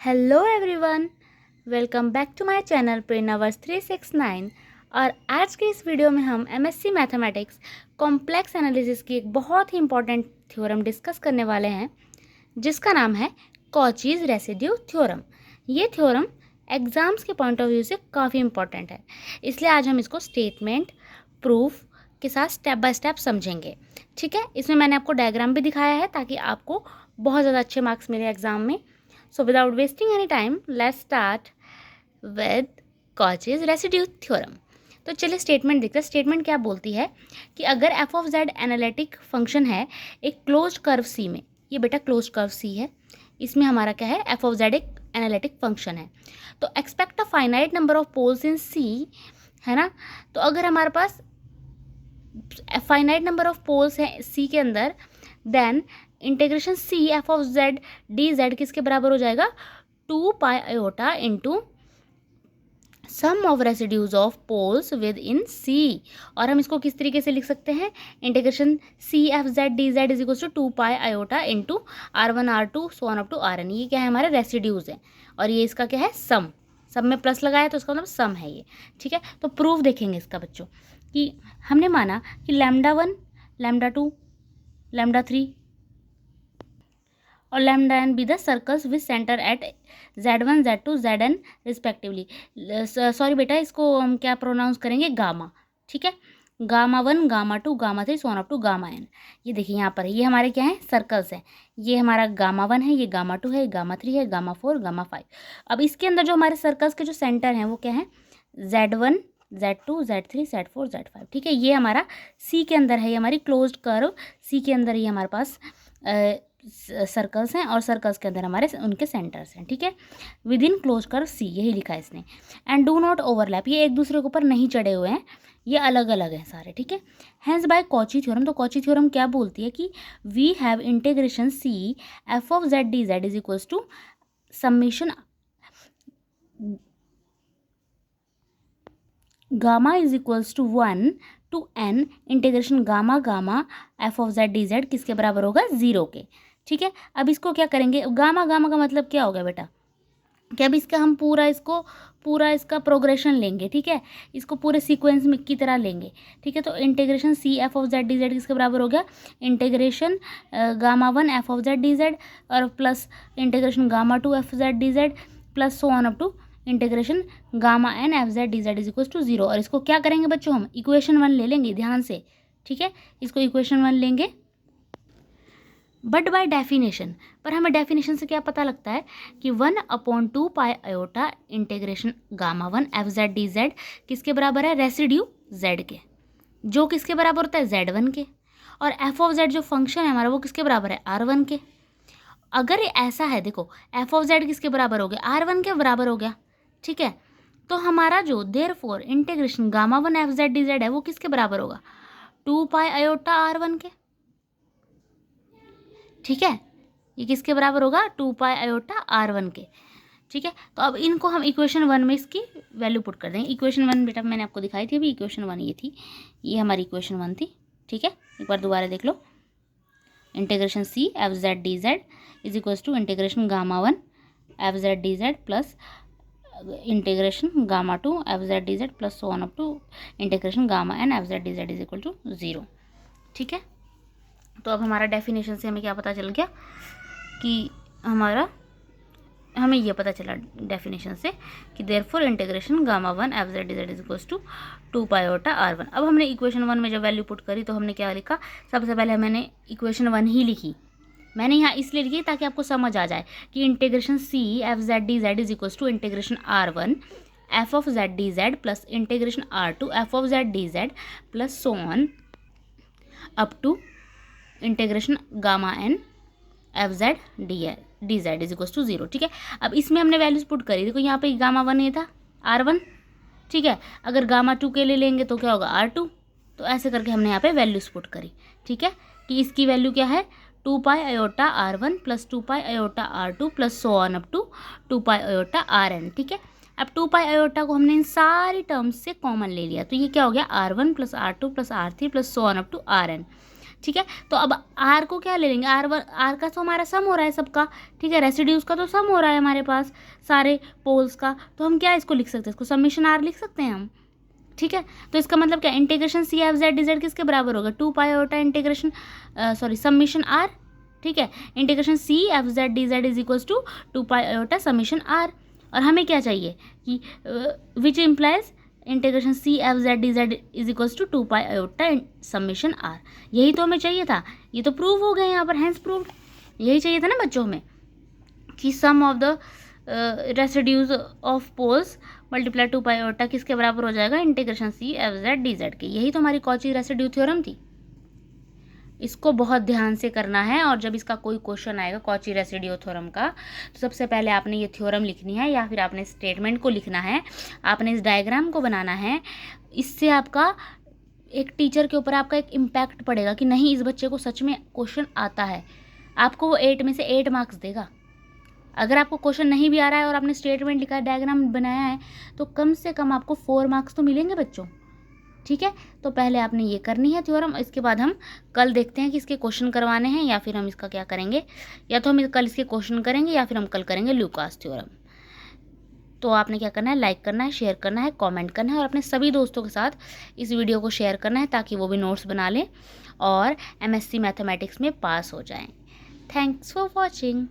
Hello everyone, welcome back to my channel Preranaverse 369। और आज के इस वीडियो में हम एमएससी मैथमेटिक्स कॉम्प्लेक्स एनालिसिस की एक बहुत ही इंपॉर्टेंट थ्योरम डिस्कस करने वाले हैं, जिसका नाम है कॉचीज रेसिड्यू थ्योरम। ये थ्योरम एग्जाम्स के पॉइंट ऑफ व्यू से काफ़ी इंपॉर्टेंट है, इसलिए आज हम इसको स्टेटमेंट प्रूफ के साथ स्टेप बाय स्टेप समझेंगे। ठीक है, इसमें मैंने आपको डायग्राम भी दिखाया है ताकि आपको बहुत ज़्यादा अच्छे मार्क्स मिले एग्जाम में। So without wasting any time, let's start with Cauchy's residue theorem। तो चलिए स्टेटमेंट देखते हैं। स्टेटमेंट क्या बोलती है कि अगर f of z analytic function है एक क्लोज्ड कर्व C में, ये बेटा क्लोज्ड कर्व C है, इसमें हमारा क्या है, f ऑफ z एक एनालिटिक फंक्शन है, तो expect a finite number of poles in C, है ना। तो अगर हमारे पास फाइनाइट नंबर ऑफ पोल्स हैं C के अंदर, then integration C F of Z D Z किसके बराबर हो जाएगा, 2 pi iota into sum of residues of poles within C. और हम इसको किस तरीके से लिख सकते हैं, integration C F Z D Z is equals to 2 pi iota into R1 R2 so on up to Rn। ये क्या है, हमारे रेसिड्यूज हैं, और ये इसका क्या है, सम। सब में प्लस लगाया तो इसका मतलब सम है ये। ठीक है, तो प्रूफ देखेंगे इसका बच्चों कि हमने माना कि λ1 λ2 λ3 और lambda N be the circles with centre at Z1 Z2 Zn respectively. Sorry बेटा, इसको हम क्या प्रोनाउंस करेंगे, गामा। ठीक है, gamma 1 gamma 2 gamma 3 so on up to gamma n। ये देखिए यहाँ पर ये हमारे क्या हैं, सर्कल्स हैं। ये हमारा गामा 1 है, ये गामा 2 है, गामा 3 है, गामा 4 गामा 5। अब इसके अंदर जो हमारे सर्कल्स के जो सेंटर हैं वो क्या है, Z1 Z2 Z3 Z4 Z5। ठीक है, ये हमारा सी के अंदर है, ये हमारी क्लोज्ड कर्व सी के अंदर ही हमारे पास सर्कल्स हैं, और सर्कल्स के अंदर हमारे उनके सेंटर्स हैं। ठीक है, विद इन क्लोज कर्व सी, यही लिखा है इसने। एंड डू नॉट ओवरलैप, ये एक दूसरे के ऊपर नहीं चढ़े हुए हैं, ये अलग अलग हैं सारे। ठीक है, हैंस बाय कॉची थ्योरम, तो कॉची थ्योरम क्या बोलती है कि we have integration C F of Z D Z is equals to summation gamma is equals to 1 to n integration gamma gamma F of Z D Z किसके बराबर होगा, 0 के। ठीक है, अब इसको क्या करेंगे, गामा गामा का मतलब क्या होगा बेटा, कि अब इसका हम पूरा इसका प्रोग्रेशन लेंगे। ठीक है, इसको पूरे सीक्वेंस में की तरह लेंगे। ठीक है, तो integration C F of Z D Z किसके बराबर हो गया, integration gamma 1 F of Z D Z और plus integration gamma 2 F Z D Z plus so on up to integration gamma N F Z D Z is equals to 0। और इसको क्या करेंगे बच्चों, हम इक्वेशन 1 ले लेंगे ध्यान से। ठीक है, इसको इक्वेशन 1 लेंगे, बट बाय डेफिनेशन। पर हमें डेफिनेशन से क्या पता लगता है कि 1/2 पाई iota integration gamma 1 F Z D Z किसके बराबर है, रेसिड्यू जेड के, जो किसके बराबर होता है, Z1 के। और एफ ऑफ जेड जो फंक्शन है हमारा वो किसके बराबर है, R1 के। अगर ये ऐसा है, देखो एफ ऑफ जेड किसके बराबर हो गया, R1 के बराबर हो गया। ठीक है, तो हमारा जो therefore integration gamma 1 F Z D Z है वो किसके बराबर होगा, 2 पाई आयोटा R1 के। ठीक है, ये किसके बराबर होगा, 2 पाई आयोटा R1 के। ठीक है, तो अब इनको हम इक्वेशन 1 में इसकी वैल्यू पुट कर देंगे। इक्वेशन 1 बेटा मैंने आपको दिखाई थी अभी, इक्वेशन 1 ये थी, ये हमारी इक्वेशन 1 थी। ठीक है, एक बार दोबारा देख लो, integration C F Z D Z is equals to integration gamma 1 F Z D Z plus integration gamma 2 F Z D Z plus so on up to integration gamma N F Z D Z is equal to 0। ठीक है, तो अब हमारा definition से हमें क्या पता चल गया कि हमें ये पता चला डेफिनेशन से कि therefore integration gamma 1 F Z D Z is equals to 2 pi iota R1। अब हमने इक्वेशन 1 में जब वैल्यू पुट करी तो हमने क्या लिखा, सबसे पहले मैंने इक्वेशन 1 ही लिखी। मैंने यहाँ इसलिए लिखी ताकि आपको समझ आ जाए कि integration C F Z D Z is equals to integration R1 F of Z D Z plus integration R2 F of Z D Z plus so on up to integration gamma N F Z D Z is equals to 0। ठीक है, अब इसमें हमने values put करी, देखो यहाँ पे gamma 1 ये था R1। ठीक है, अगर गामा 2 के लिए लेंगे तो क्या होगा, R2। तो ऐसे करके हमने यहाँ पे वैल्यूज पुट करी। ठीक है, कि इसकी वैल्यू क्या है, 2 pi iota R1 plus 2 pi iota R2 plus so on up to 2 pi iota Rn। ठीक है, अब 2 पाई आयोटा को हमने इन सारी टर्म्स से कॉमन ले लिया, तो ये क्या हो गया, R1 plus R2 plus R3 plus so on up to Rn। ठीक है। तो अब आर को क्या ले लेंगे, आर का तो हमारा सम हो रहा है सबका, ठीक है, रेसिड्यूज का तो सम हो रहा है हमारे पास सारे पोल्स का, तो हम क्या इसको लिख सकते हैं, इसको समेशन आर लिख सकते हैं हम, ठीक है। तो इसका मतलब क्या, integration C F Z D Z किसके बराबर होगा, 2 pi iota integration summation R, ठीक है, integration C F Z D Z is equals to 2 pi iota summation R. और हमें क्या चाहिए कि which implies integration C F Z D Z is equals to 2 pi iota summation R, यही तो हमें चाहिए था, ये तो प्रूव हो गया यहाँ पर, हैंस प्रूव्ड। यही चाहिए था ना बच्चों हमें कि sum of the residues of poles multiply 2 pi iota किसके बराबर हो जाएगा, integration C F Z D Z के। यही तो हमारी कॉची रेसिड्यू थ्योरम थी। इसको बहुत ध्यान से करना है, और जब इसका कोई क्वेश्चन आएगा कॉची रेसिड्यू थ्योरम का, तो सबसे पहले आपने ये थ्योरम लिखनी है, या फिर आपने स्टेटमेंट को लिखना है, आपने इस डायग्राम को बनाना है। इससे आपका एक टीचर के ऊपर आपका एक इम्पैक्ट पड़ेगा कि नहीं, इस बच्चे को सच में क्वेश्चन आता है। आपको वो 8 में से 8 मार्क्स देगा। अगर आपको क्वेश्चन नहीं भी आ रहा है और आपने स्टेटमेंट लिखा है, डायग्राम बनाया है, तो कम से कम आपको 4 मार्क्स तो मिलेंगे बच्चों, ठीक है। तो पहले आपने ये करनी है थ्योरम, इसके बाद हम कल देखते हैं कि इसके क्वेश्चन करवाने हैं, या फिर हम इसका क्या करेंगे, या तो हम कल इसके क्वेश्चन करेंगे, या फिर हम कल करेंगे ल्यूकास थ्योरम। तो आपने क्या करना है, लाइक करना है, शेयर करना है, कमेंट करना है, और अपने सभी दोस्तों के साथ इस वीडियो को शेयर करना है, ताकि वो भी नोट्स बना लें और MSc मैथमेटिक्स में पास हो जाएं। Thanks for watching.